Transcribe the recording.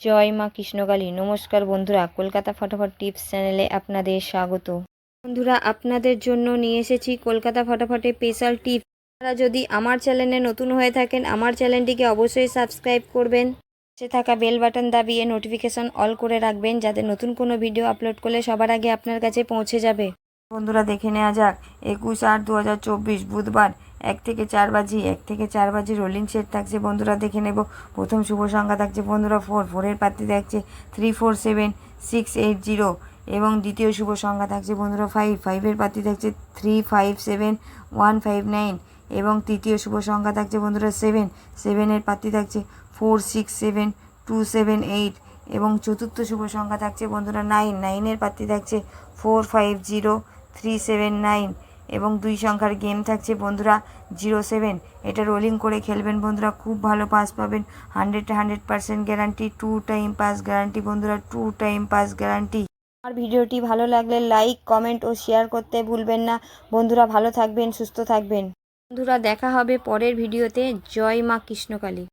জয় মা কৃষ্ণকালী। নমস্কার বন্ধুরা, কলকাতা ফটাফট টিপস চ্যানেলে আপনাদের স্বাগত। বন্ধুরা, আপনাদের জন্য নিয়ে এসেছি কলকাতা ফটাফটে স্পেশাল টিপস। আপনারা যদি আমার চ্যানেলে নতুন হয়ে থাকেন, আমার চ্যানেলটিকে অবশ্যই সাবস্ক্রাইব করবেন। পাশে থাকা বেল বাটন দাবিয়ে নোটিফিকেশন অল করে রাখবেন, যাতে নতুন কোনো ভিডিও আপলোড করলে সবার আগে আপনার কাছে পৌঁছে যাবে। বন্ধুরা, দেখে নেওয়া যাক 21/8/2024 বুধবার 1 থেকে 4 বাজি রোলিং সেট থাকছে। বন্ধুরা দেখে নেব। প্রথম শুভ সংখ্যা থাকছে বন্ধুরা 4, 4-এর পাত্রী থাকছে 347680 এবং দ্বিতীয় শুভ সংখ্যা থাকছে বন্ধুরা 5, 5-এর পাত্রী থাকছে 357159 এবং তৃতীয় শুভ সংখ্যা থাকছে বন্ধুরা 7, 7-এর পাত্রী থাকছে 467278 এবং চতুর্থ শুভ সংখ্যা থাকছে বন্ধুরা 9, 9-এর পাত্রী থাকছে 450379 এবং 2 সংখ্যার গেম থাকছে বন্ধুরা 07। এটা রোলিং করে খেলবেন বন্ধুরা, খুব ভালো পাস পাবেন। 100% গ্যারান্টি, 2 টাইম পাস গ্যারান্টি বন্ধুরা, 2 টাইম পাস গ্যারান্টি। আমার ভিডিওটি ভালো লাগলে লাইক, কমেন্ট ও শেয়ার করতে ভুলবেন না। বন্ধুরা ভালো থাকবেন, সুস্থ থাকবেন। বন্ধুরা দেখা হবে পরের ভিডিওতে। জয় মা কৃষ্ণকালী।